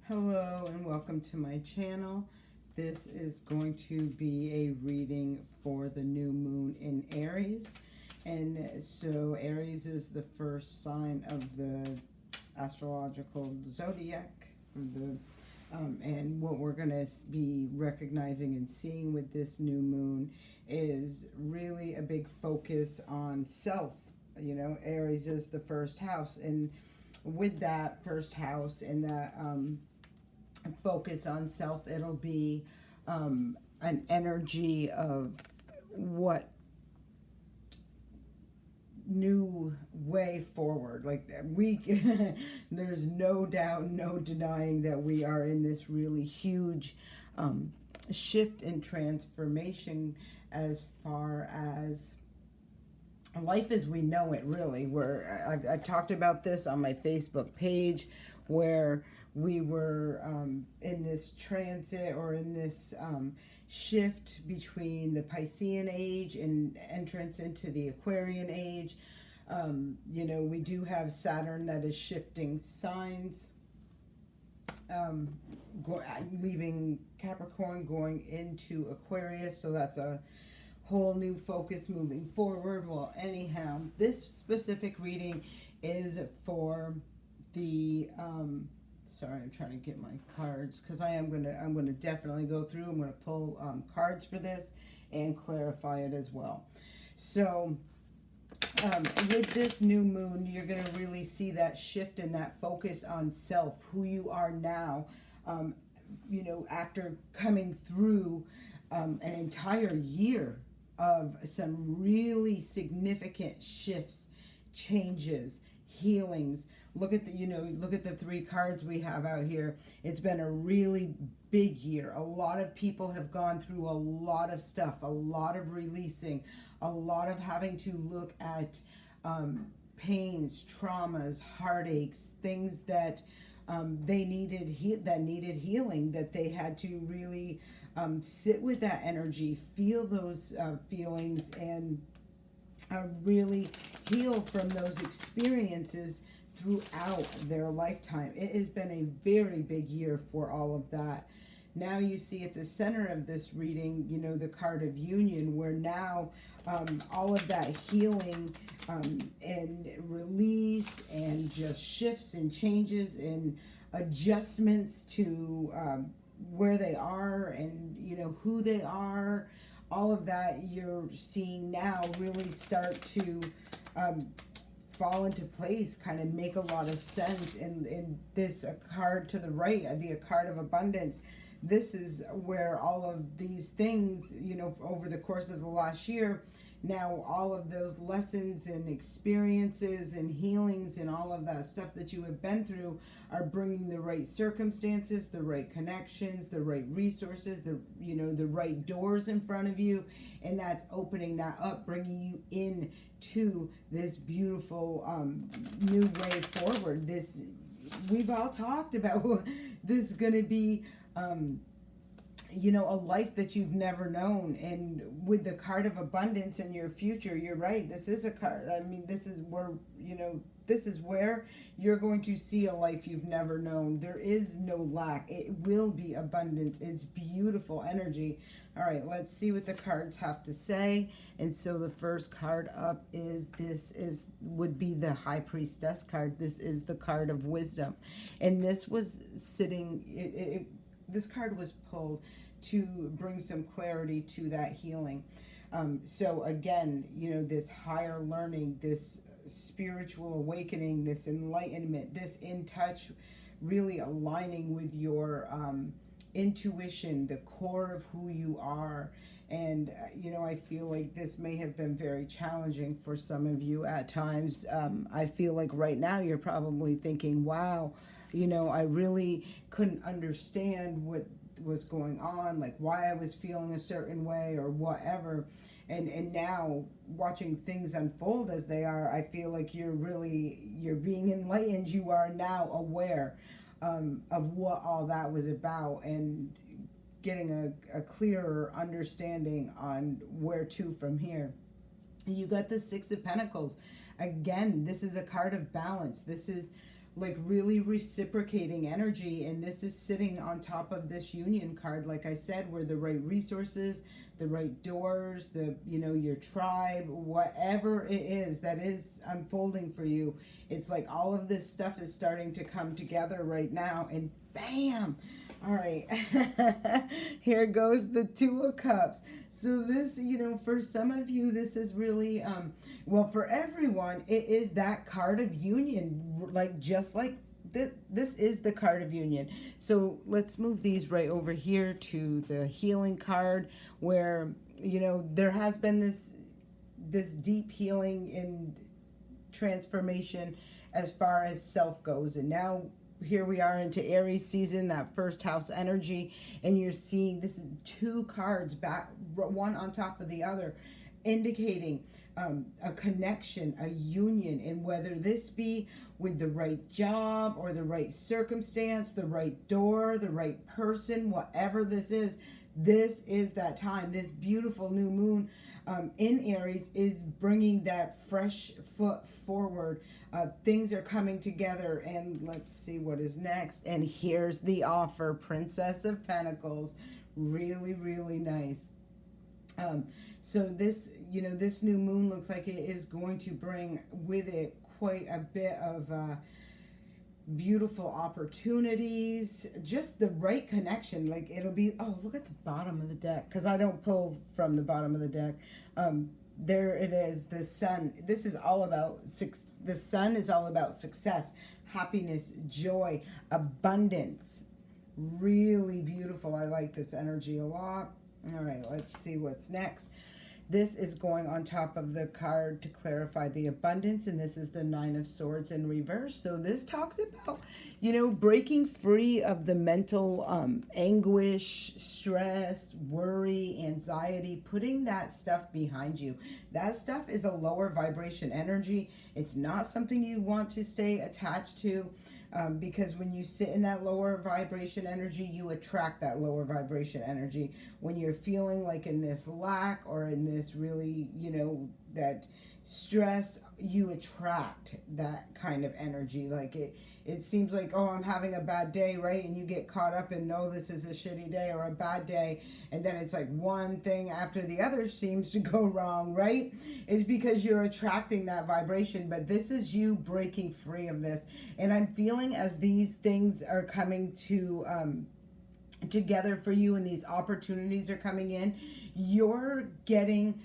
Hello and welcome to my channel. This is going to be a reading for the new moon in Aries. And so Aries is the first sign of the astrological zodiac. And what we're going to be recognizing and seeing with this new moon is really a big focus on self. You know, Aries is the first house, and with that first house and that focus on self, it'll be an energy of what new way forward. Like we there's no doubt, no denying that we are in this really huge shift and transformation as far as life as we know it. Really, where I've talked about this on my Facebook page, where we were in this transit, or in this shift between the Piscean age and entrance into the Aquarian age. You know, we do have Saturn that is shifting signs, leaving Capricorn, going into Aquarius. So that's a whole new focus moving forward. Well, anyhow, this specific reading is for the sorry, I'm trying to get my cards, because I'm gonna definitely go through. I'm gonna pull cards for this and clarify it as well. So with this new moon, you're gonna really see that shift and that focus on self, who you are now. You know, after coming through an entire year of some really significant shifts, changes, healings. Look at the three cards we have out here. It's been a really big year. A lot of people have gone through a lot of stuff, a lot of releasing, a lot of having to look at pains, traumas, heartaches, things that they needed healing, that they had to really sit with that energy, feel those feelings, and really heal from those experiences throughout their lifetime. It has been a very big year for all of that. Now you see at the center of this reading, you know, the card of union, where now all of that healing and release and just shifts and changes and adjustments to where they are, and, you know, who they are, all of that you're seeing now really start to fall into place, kind of make a lot of sense. In this card to the right, the card of abundance, this is where all of these things, you know, over the course of the last year, now all of those lessons and experiences and healings and all of that stuff that you have been through are bringing the right circumstances, the right connections, the right resources, the right doors in front of you, and that's opening that up, bringing you in to this beautiful new way forward. This, we've all talked about this is going to be you know, a life that you've never known. And with the card of abundance in your future, you're right, this is a card, I mean, this is where, you know, this is where you're going to see a life you've never known. There is no lack. It will be abundance. It's beautiful energy. All right, let's see what the cards have to say. And so the first card up would be the High Priestess card. This is the card of wisdom. And this was sitting, this card was pulled to bring some clarity to that healing. So again, you know, this higher learning, this spiritual awakening, this enlightenment, this in touch, really aligning with your intuition, the core of who you are. And, you know, I feel like this may have been very challenging for some of you at times. I feel like right now you're probably thinking, wow, you know, I really couldn't understand what was going on, like why I was feeling a certain way or whatever. And now watching things unfold as they are, I feel like you're being enlightened. You are now aware of what all that was about, and getting a clearer understanding on where to from here. You got the Six of Pentacles. Again, this is a card of balance. This is like really reciprocating energy, and this is sitting on top of this union card, like I said, where the right resources, the right doors, the, you know, your tribe, whatever it is that is unfolding for you, it's like all of this stuff is starting to come together right now, and bam. All right. Here goes the Two of Cups. So this, you know, for some of you, this is really, well, for everyone, it is that card of union, like just like this is the card of union. So let's move these right over here to the healing card, where, you know, there has been this deep healing and transformation as far as self goes, and now here we are into Aries season, that first house energy, and you're seeing this two cards back, one on top of the other, indicating a connection, a union, and whether this be with the right job or the right circumstance, the right door, the right person, whatever this is that time. This beautiful new moon in Aries is bringing that fresh foot forward. Things are coming together, and let's see what is next. And here's the offer, Princess of Pentacles. Really, really nice. So this, you know, this new moon looks like it is going to bring with it quite a bit of beautiful opportunities, just the right connection. Like it'll be, oh, look at the bottom of the deck, because I don't pull from the bottom of the deck. There it is, the sun. This is all about the sun is all about success, happiness, joy, abundance. Really beautiful. I like this energy a lot. All right, let's see what's next. This is going on top of the card to clarify the abundance, and this is the Nine of Swords in reverse. So this talks about, you know, breaking free of the mental anguish, stress, worry, anxiety, putting that stuff behind you. That stuff is a lower vibration energy. It's not something you want to stay attached to. Because when you sit in that lower vibration energy, you attract that lower vibration energy. When you're feeling like in this lack or in this really, you know, that stress, you attract that kind of energy. Like it seems like, oh, I'm having a bad day, right? And you get caught up in, no, this is a shitty day or a bad day. And then it's like one thing after the other seems to go wrong, right? It's because you're attracting that vibration. But this is you breaking free of this. And I'm feeling as these things are coming to together for you, and these opportunities are coming in, you're getting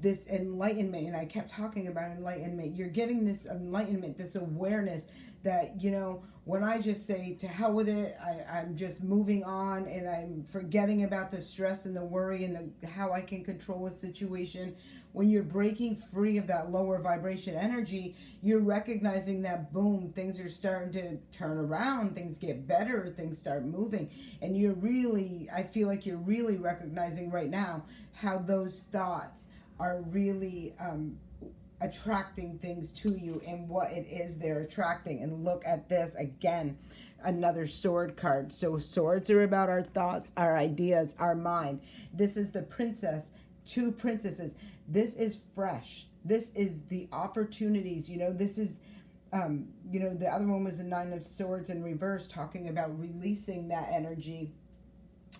this enlightenment. And I kept talking about enlightenment. You're getting this enlightenment, this awareness that, you know, when I just say to hell with it, I'm just moving on, and I'm forgetting about the stress and the worry and how I can control a situation. When you're breaking free of that lower vibration energy, you're recognizing that, boom, things are starting to turn around, things get better, things start moving. And you're really, I feel like you're really recognizing right now how those thoughts are really attracting things to you and what it is they're attracting. And look at this again, another sword card. So swords are about our thoughts, our ideas, our mind. This is the princess, two princesses. This is fresh. This is the opportunities, you know, this is you know, the other one was the Nine of Swords in reverse, talking about releasing that energy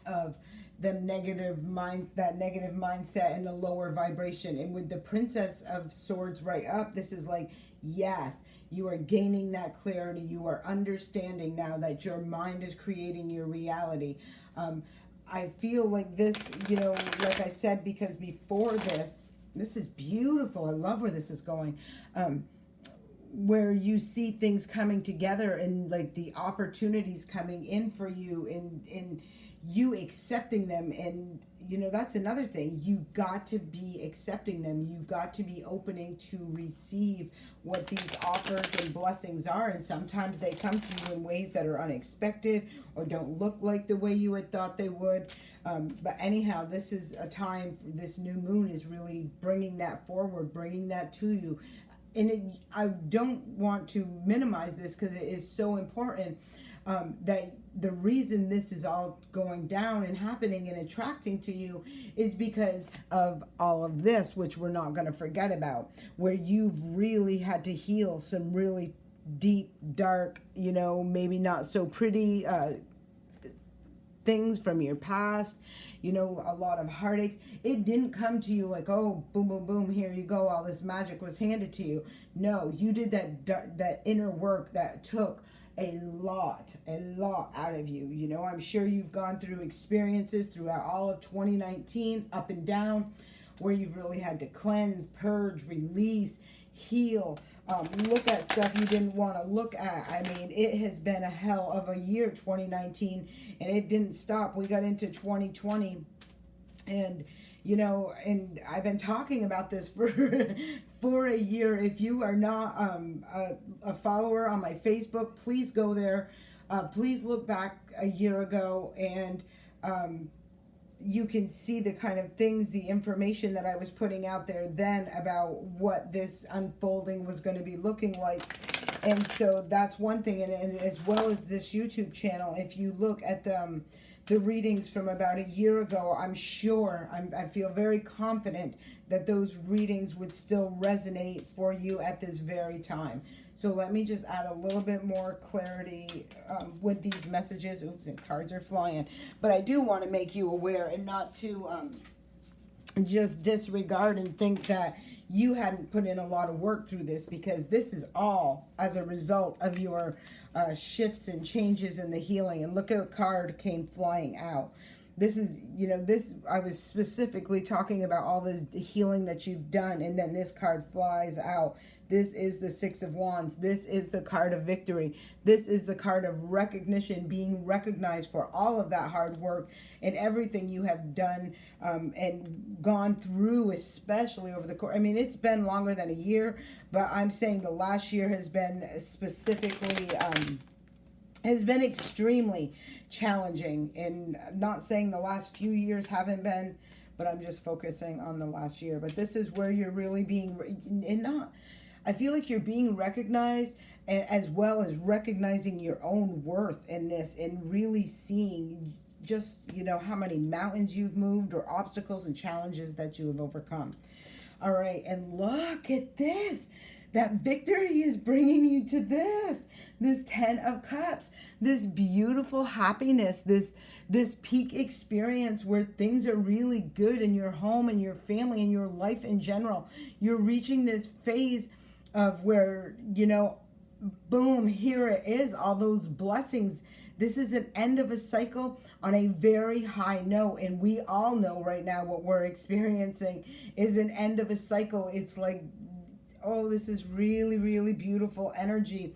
of the negative mindset and the lower vibration. And with the Princess of Swords right up, this is like, yes, you are gaining that clarity. You are understanding now that your mind is creating your reality. I feel like this, you know, like I said, because before this is beautiful. I love where this is going. Where you see things coming together and like the opportunities coming in for you, and you accepting them. And you know, that's another thing, you got to be accepting them. You got to be opening to receive what these offers and blessings are. And sometimes they come to you in ways that are unexpected or don't look like the way you had thought they would. But anyhow, this is a time, this new moon is really bringing that forward, bringing that to you. And I don't want to minimize this because it is so important, that the reason this is all going down and happening and attracting to you is because of all of this, which we're not going to forget about, where you've really had to heal some really deep, dark, maybe not so pretty things from your past, a lot of heartaches. It didn't come to you like, oh, boom, boom, boom, here you go, all this magic was handed to you. No, you did that inner work that took a lot out of you. I'm sure you've gone through experiences throughout all of 2019, up and down, where you've really had to cleanse, purge, release, heal, look at stuff you didn't want to look at. I mean, it has been a hell of a year, 2019, and it didn't stop. We got into 2020, and and I've been talking about this for a year. If you are not a follower on my Facebook, please go there. Please look back a year ago, and you can see the kind of things, the information that I was putting out there then about what this unfolding was going to be looking like. And so that's one thing. And as well as this YouTube channel, if you look at the readings from about a year ago, I'm sure, I feel very confident that those readings would still resonate for you at this very time. So let me just add a little bit more clarity with these messages. Oops, and cards are flying. But I do want to make you aware, and not to just disregard and think that you hadn't put in a lot of work through this, because this is all as a result of your shifts and changes in the healing. And look at what card came flying out. This is, I was specifically talking about all this healing that you've done, and then this card flies out. This is the Six of Wands. This is the card of victory. This is the card of recognition, being recognized for all of that hard work and everything you have done and gone through, especially over the course. I mean, it's been longer than a year, but I'm saying the last year has been specifically, has been extremely challenging. And not saying the last few years haven't been, but I'm just focusing on the last year. But this is where you're really being, I feel like you're being recognized, as well as recognizing your own worth in this, and really seeing just, how many mountains you've moved, or obstacles and challenges that you have overcome. All right, and look at this. That victory is bringing you to this 10 of Cups, this beautiful happiness, this peak experience where things are really good in your home and your family and your life in general. You're reaching this phase of where, boom, here it is, all those blessings. This is an end of a cycle on a very high note. And we all know right now what we're experiencing is an end of a cycle. It's like, oh, this is really, really beautiful energy.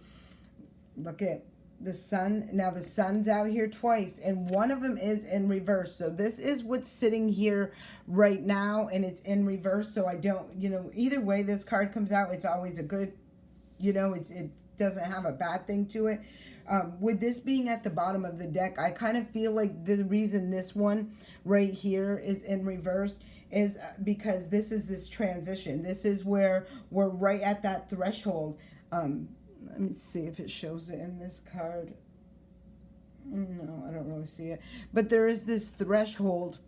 Look at the sun. Now the sun's out here twice, and one of them is in reverse. So this is what's sitting here right now, and it's in reverse. So I don't, either way this card comes out, it's always a good, it doesn't have a bad thing to it. With this being at the bottom of the deck, I kind of feel like the reason this one right here is in reverse is because this is this transition. This is where we're right at that threshold. Let me see if it shows it in this card. No, I don't really see it. But there is this threshold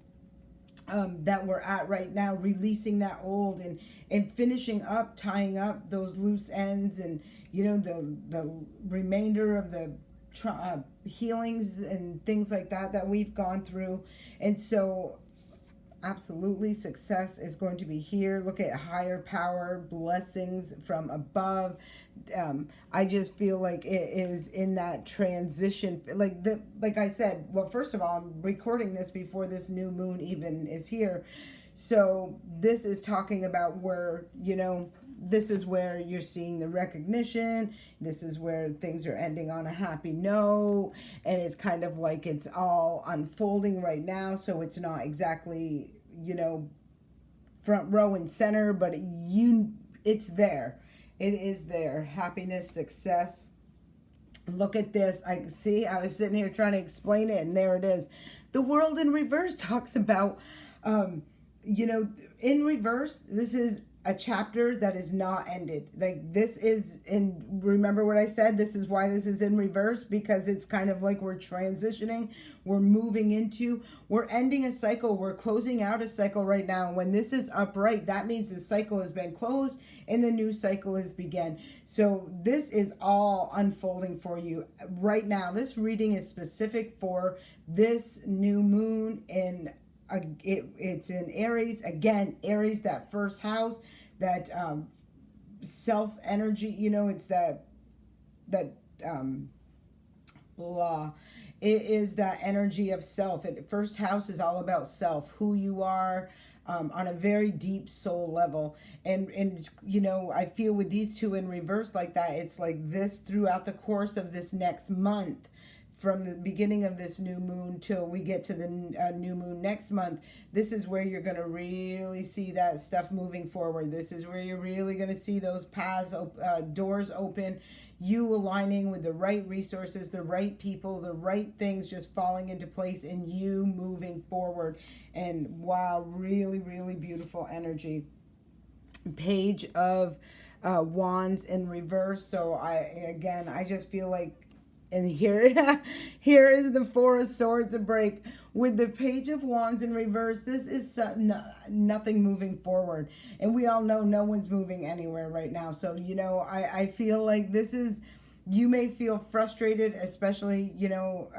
that we're at right now, releasing that old and finishing up, tying up those loose ends, and the remainder of the healings and things like that we've gone through. And so absolutely, success is going to be here. Look at higher power, blessings from above. I just feel like it is in that transition. Like I said, well, first of all, I'm recording this before this new moon even is here. So this is talking about where, this is where you're seeing the recognition. This is where things are ending on a happy note. And it's kind of like it's all unfolding right now. So it's not exactly, front row and center, but it's there. It is there. Happiness, success. Look at this. I was sitting here trying to explain it, and there it is. The world in reverse talks about, in reverse, this is a chapter that is not ended. Like this is in, remember what I said, this is why this is in reverse, because it's kind of like we're transitioning, we're moving into, we're ending a cycle, we're closing out a cycle right now. When this is upright, that means the cycle has been closed and the new cycle has begun. So this is all unfolding for you right now. This reading is specific for this new moon in it's in Aries. Again, Aries, that first house, that self energy, you know, it's that blah. It is that energy of self. And first house is all about self, who you are, on a very deep soul level. And you know, I feel with these two in reverse like that, it's like this throughout the course of this next month, from the beginning of this new moon till we get to the new moon next month, this is where you're going to really see that stuff moving forward. This is where you're really going to see those paths, doors open, you aligning with the right resources, the right people, the right things just falling into place, and you moving forward. And wow, really, really beautiful energy. Page of Wands in reverse. So I just feel like, and here, here is the Four of Swords a break. With the Page of Wands in reverse, this is nothing moving forward. And we all know no one's moving anywhere right now. So, you know, I feel like this is, you may feel frustrated, especially, you know,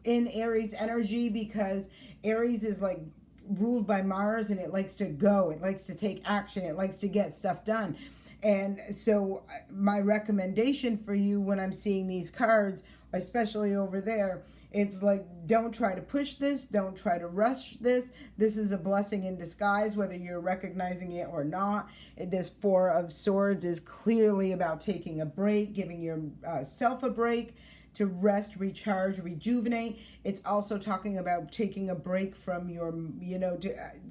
in Aries energy, because Aries is like ruled by Mars, and it likes to go. It likes to take action. It likes to get stuff done. And so my recommendation for you when I'm seeing these cards, especially over there, it's like, don't try to push this. Don't try to rush this. This is a blessing in disguise, whether you're recognizing it or not. This Four of Swords is clearly about taking a break, giving yourself a break to rest, recharge, rejuvenate. It's also talking about taking a break from your, you know,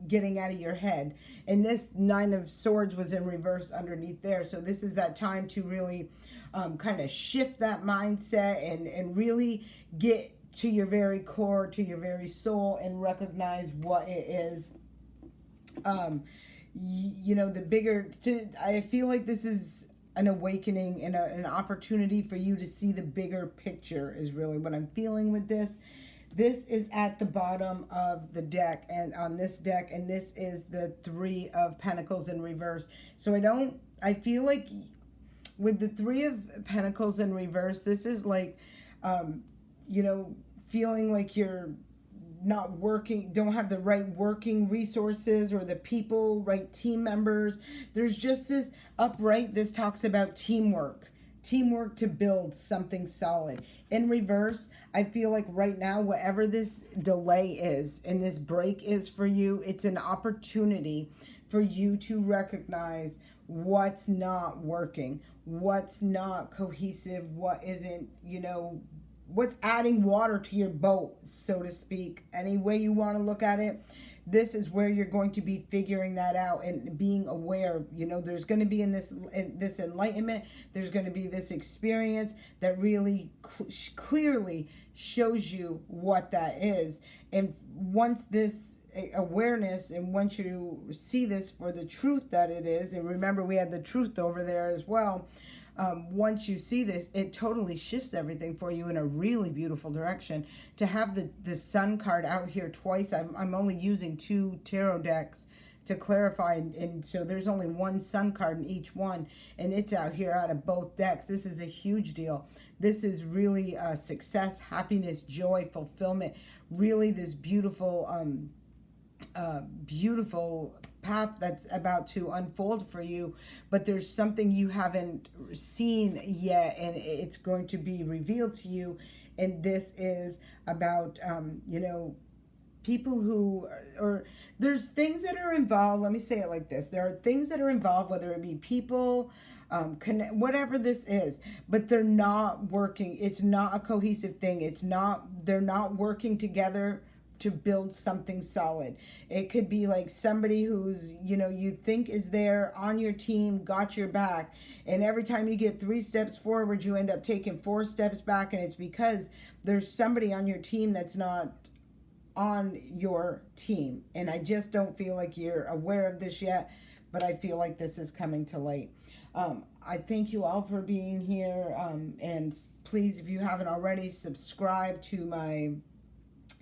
getting out of your head. And this Nine of Swords was in reverse underneath there. So this is that time to really kind of shift that mindset and really get to your very core, to your very soul, and recognize what it is. You know, the bigger, I feel like this is an awakening and an opportunity for you to see the bigger picture is really what I'm feeling with this. This is at the bottom of the deck, and on this deck, and this is the Three of Pentacles in reverse. So I feel like with the Three of Pentacles in reverse, this is like, you know, feeling like you're not working, don't have the right working resources or the people, right team members. There's just this upright, this talks about teamwork to build something solid. In reverse, I feel like right now, whatever this delay is and this break is for you, it's an opportunity for you to recognize what's not working, what's not cohesive, what isn't, you know, what's adding water to your boat, so to speak. Any way you want to look at it, this is where you're going to be figuring that out and being aware. You know, there's going to be in this enlightenment, there's going to be this experience that really clearly shows you what that is. And once this awareness, and once you see this for the truth that it is, and remember we had the truth over there as well, once you see this, it totally shifts everything for you in a really beautiful direction. To have the Sun card out here twice, I'm only using 2 tarot decks to clarify, and so there's only one Sun card in each one, and it's out here out of both decks. This is a huge deal. This is really success, happiness, joy, fulfillment, really this beautiful beautiful path that's about to unfold for you. But there's something you haven't seen yet, and it's going to be revealed to you. And this is about you know, people who or there's things that are involved. Let me say it like this: there are things that are involved, whether it be people, whatever this is, but they're not working. It's not a cohesive thing. They're not working together to build something solid. It could be like somebody who's, you know, you think is there on your team, got your back, and every time you get 3 steps forward, you end up taking 4 steps back, and it's because there's somebody on your team that's not on your team. And I just don't feel like you're aware of this yet, but I feel like this is coming to light. I thank you all for being here, and please, if you haven't already, subscribe to my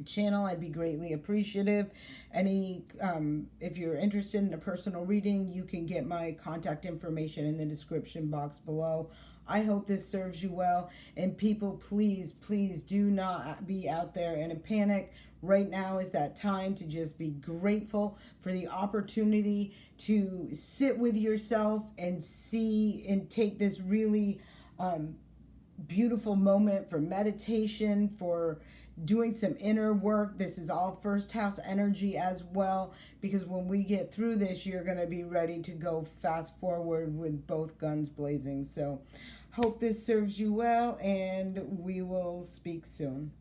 channel. I'd be greatly appreciative. If you're interested in a personal reading, you can get my contact information in the description box below. I hope this serves you well. And people, please, please do not be out there in a panic. Right now is that time to just be grateful for the opportunity to sit with yourself and see and take this really beautiful moment for meditation, for doing some inner work. This is all first house energy as well, because when we get through this, you're going to be ready to go fast forward with both guns blazing. So hope this serves you well, and we will speak soon.